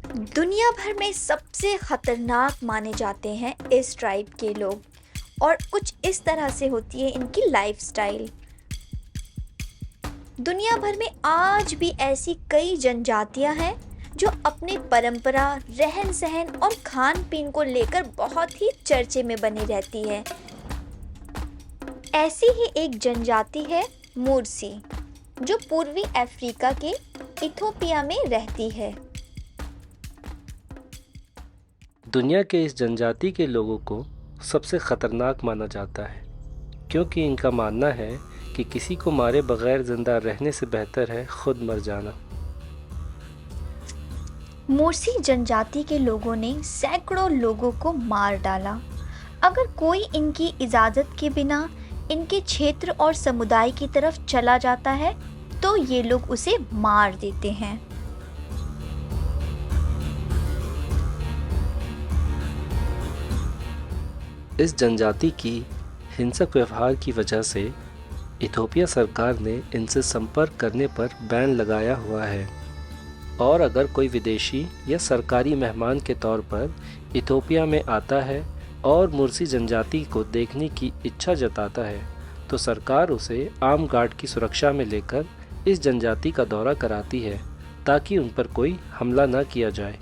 दुनिया भर में सबसे खतरनाक माने जाते हैं इस ट्राइब के लोग और कुछ इस तरह से होती है इनकी लाइफस्टाइल। दुनिया भर में आज भी ऐसी कई जनजातियां हैं जो अपनी परंपरा, रहन सहन और खान पीन को लेकर बहुत ही चर्चे में बनी रहती है। ऐसी ही एक जनजाति है मुर्सी, जो पूर्वी अफ्रीका के इथोपिया में रहती है। दुनिया के इस जनजाति के लोगों को सबसे ख़तरनाक माना जाता है, क्योंकि इनका मानना है कि किसी को मारे बगैर ज़िंदा रहने से बेहतर है खुद मर जाना। मुर्सी जनजाति के लोगों ने सैकड़ों लोगों को मार डाला। अगर कोई इनकी इजाज़त के बिना इनके क्षेत्र और समुदाय की तरफ चला जाता है तो ये लोग उसे मार देते हैं। इस जनजाति की हिंसक व्यवहार की वजह से इथोपिया सरकार ने इनसे संपर्क करने पर बैन लगाया हुआ है, और अगर कोई विदेशी या सरकारी मेहमान के तौर पर इथोपिया में आता है और मुर्सी जनजाति को देखने की इच्छा जताता है तो सरकार उसे आर्म गार्ड की सुरक्षा में लेकर इस जनजाति का दौरा कराती है ताकि उन पर कोई हमला न किया जाए।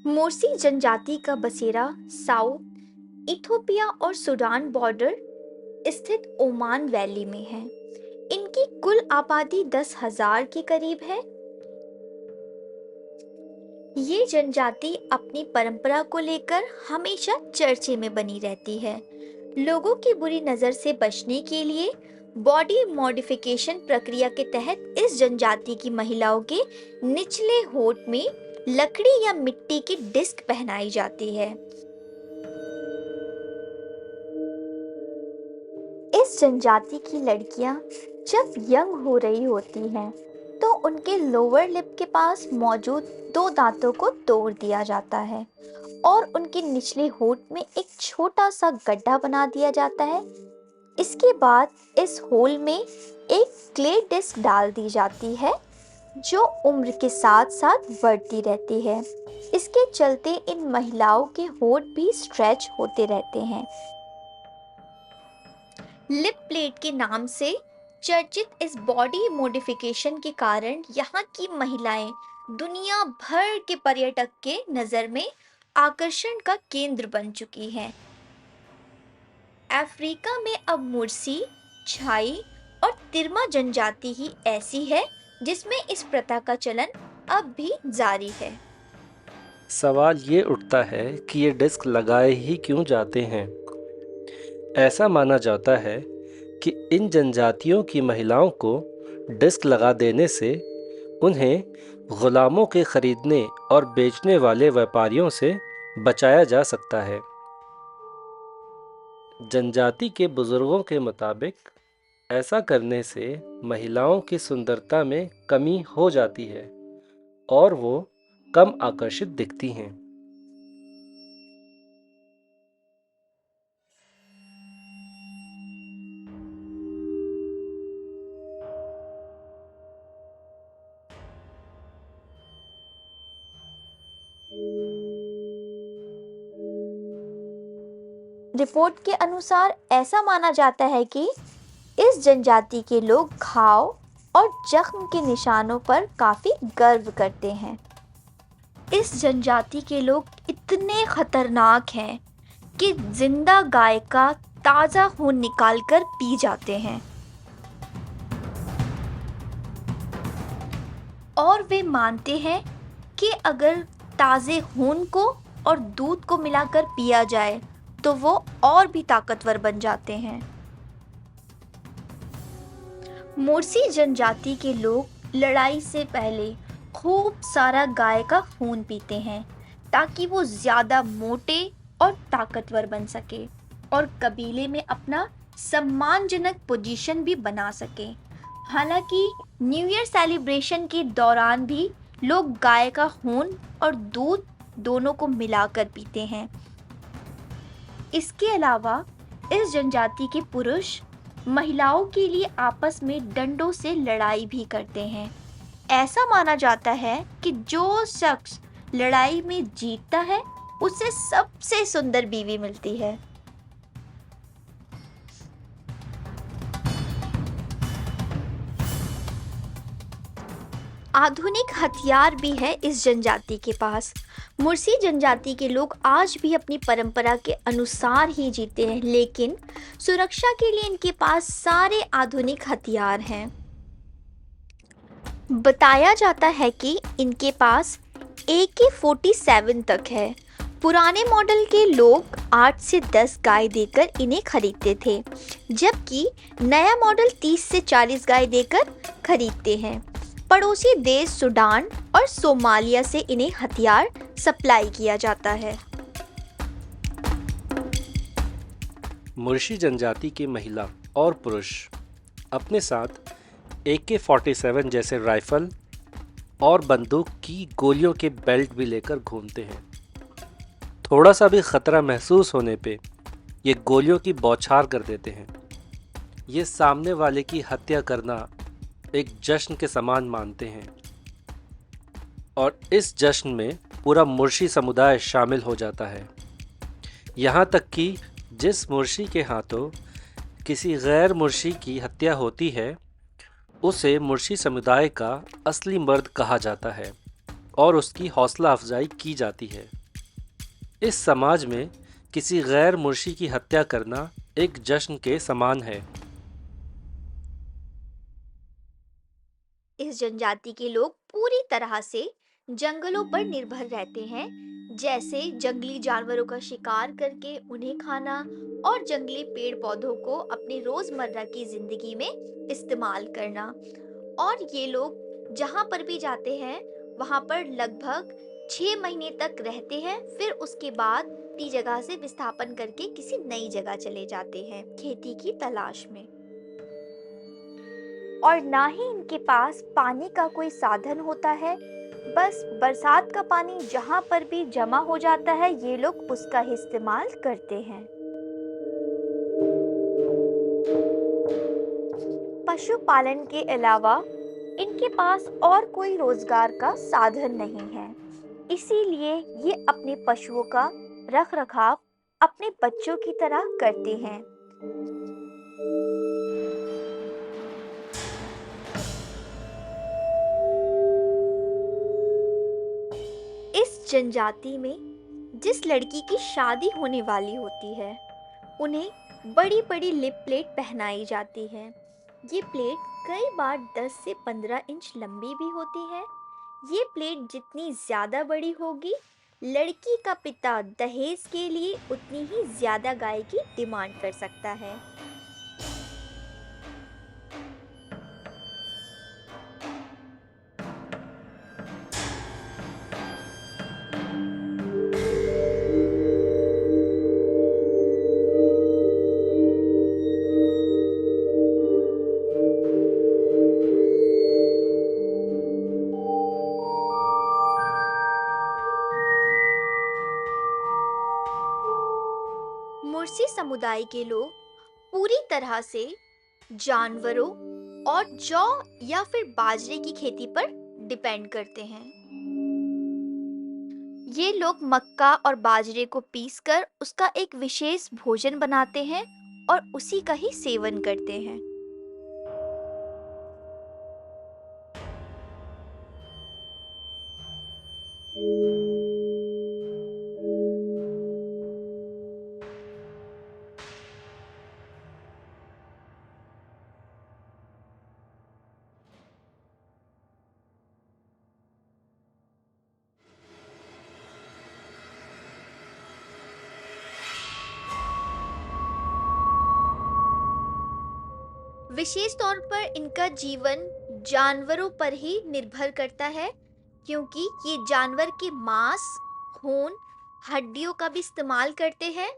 मुर्सी जनजाति का बसेरा साउथ इथोपिया और सूडान बॉर्डर स्थित ओमान वैली में है। इनकी कुल आबादी 10,000 के करीब है। ये जनजाति अपनी परंपरा को लेकर हमेशा चर्चे में बनी रहती है। लोगों की बुरी नजर से बचने के लिए बॉडी मॉडिफिकेशन प्रक्रिया के तहत इस जनजाति की महिलाओं के निचले होंठ में लकड़ी या मिट्टी की डिस्क पहनाई जाती है। इस जनजाति की लड़कियां जब यंग हो रही होती हैं तो उनके लोअर लिप के पास मौजूद 2 दांतों को तोड़ दिया जाता है और उनके निचले होंठ में एक छोटा सा गड्ढा बना दिया जाता है। इसके बाद इस होल में एक क्ले डिस्क डाल दी जाती है जो उम्र के साथ साथ बढ़ती रहती है। इसके चलते इन महिलाओं के होंठ भी स्ट्रेच होते रहते हैं। लिप प्लेट के नाम से चर्चित इस बॉडी मॉडिफिकेशन के कारण यहाँ की महिलाएं दुनिया भर के पर्यटक के नज़र में आकर्षण का केंद्र बन चुकी हैं। अफ्रीका में अब मुर्सी, छाई और तिरमा जनजाति ही ऐसी है जिसमें इस प्रथा का चलन अब भी जारी है। सवाल ये उठता है कि ये डिस्क लगाए ही क्यों जाते हैं। ऐसा माना जाता है कि इन जनजातियों की महिलाओं को डिस्क लगा देने से उन्हें गुलामों के खरीदने और बेचने वाले व्यापारियों से बचाया जा सकता है। जनजाति के बुजुर्गों के मुताबिक ऐसा करने से महिलाओं की सुंदरता में कमी हो जाती है और वो कम आकर्षित दिखती हैं। रिपोर्ट के अनुसार ऐसा माना जाता है कि इस जनजाति के लोग घाव और जख्म के निशानों पर काफी गर्व करते हैं। इस जनजाति के लोग इतने खतरनाक हैं कि जिंदा गाय का ताजा खून निकालकर पी जाते हैं और वे मानते हैं कि अगर ताजे खून को और दूध को मिलाकर पिया जाए तो वो और भी ताकतवर बन जाते हैं। मुर्सी जनजाति के लोग लड़ाई से पहले खूब सारा गाय का खून पीते हैं ताकि वो ज्यादा मोटे और ताकतवर बन सके और कबीले में अपना सम्मानजनक पोजीशन भी बना सके। हालांकि न्यू ईयर सेलिब्रेशन के दौरान भी लोग गाय का खून और दूध दोनों को मिलाकर पीते हैं। इसके अलावा इस जनजाति के पुरुष महिलाओं के लिए आपस में डंडों से लड़ाई भी करते हैं। ऐसा माना जाता है कि जो शख्स लड़ाई में जीतता है उसे सबसे सुंदर बीवी मिलती है। आधुनिक हथियार भी है इस जनजाति के पास। मुर्सी जनजाति के लोग आज भी अपनी परंपरा के अनुसार ही जीते हैं, लेकिन सुरक्षा के लिए इनके पास सारे आधुनिक हथियार हैं। बताया जाता है कि इनके पास AK-47 तक है। पुराने मॉडल के लोग 8 से 10 गाय देकर इन्हें खरीदते थे, जबकि नया मॉडल 30 से 40 गाय देकर खरीदते हैं। पड़ोसी देश सूडान और सोमालिया से इन्हें हथियार सप्लाई किया जाता है। मुर्शी जनजाति की महिला और पुरुष अपने साथ AK-47 जैसे राइफल और बंदूक की गोलियों के बेल्ट भी लेकर घूमते हैं। थोड़ा सा भी खतरा महसूस होने पे ये गोलियों की बौछार कर देते हैं। ये सामने वाले की हत्या करना एक जश्न के समान मानते हैं और इस जश्न में पूरा मुर्शी समुदाय शामिल हो जाता है। यहाँ तक कि जिस मुर्शी के हाथों किसी गैर मुर्शी की हत्या होती है उसे मुर्शी समुदाय का असली मर्द कहा जाता है और उसकी हौसला अफजाई की जाती है। इस समाज में किसी गैर मुर्शी की हत्या करना एक जश्न के समान है। इस जनजाति के लोग पूरी तरह से जंगलों पर निर्भर रहते हैं, जैसे जंगली जानवरों का शिकार करके उन्हें खाना और जंगली पेड़ पौधों को अपनी रोजमर्रा की जिंदगी में इस्तेमाल करना। और ये लोग जहाँ पर भी जाते हैं वहाँ पर लगभग 6 महीने तक रहते हैं, फिर उसके बाद अपनी जगह से विस्थापन करके किसी नई जगह चले जाते हैं खेती की तलाश में। और ना ही इनके पास पानी का कोई साधन होता है, बस बरसात का पानी जहाँ पर भी जमा हो जाता है ये लोग उसका इस्तेमाल करते हैं। पशुपालन के अलावा इनके पास और कोई रोजगार का साधन नहीं है, इसीलिए ये अपने पशुओं का रखरखाव अपने बच्चों की तरह करते हैं। इस जनजाति में जिस लड़की की शादी होने वाली होती है उन्हें बड़ी बड़ी लिप प्लेट पहनाई जाती है। ये प्लेट कई बार 10 से 15 इंच लंबी भी होती है। ये प्लेट जितनी ज़्यादा बड़ी होगी, लड़की का पिता दहेज के लिए उतनी ही ज़्यादा गाय की डिमांड कर सकता है। मुर्सी समुदाय के लोग पूरी तरह से जानवरों और जौ या फिर बाजरे की खेती पर डिपेंड करते हैं। ये लोग मक्का और बाजरे को पीसकर उसका एक विशेष भोजन बनाते हैं और उसी का ही सेवन करते हैं। विशेष तौर पर इनका जीवन जानवरों पर ही निर्भर करता है, क्योंकि ये जानवर के मांस, खून, हड्डियों का भी इस्तेमाल करते हैं।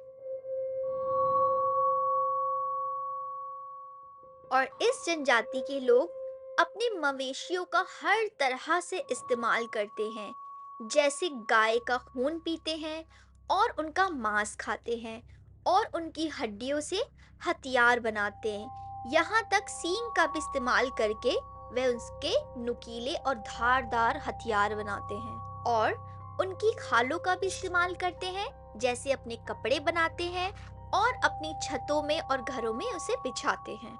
और इस जनजाति के लोग अपने मवेशियों का हर तरह से इस्तेमाल करते हैं, जैसे गाय का खून पीते हैं और उनका मांस खाते हैं और उनकी हड्डियों से हथियार बनाते हैं। यहाँ तक सींग का भी इस्तेमाल करके वे उसके नुकीले और धारदार हथियार बनाते हैं और उनकी खालों का भी इस्तेमाल करते हैं, जैसे अपने कपड़े बनाते हैं और अपनी छतों में और घरों में उसे बिछाते हैं।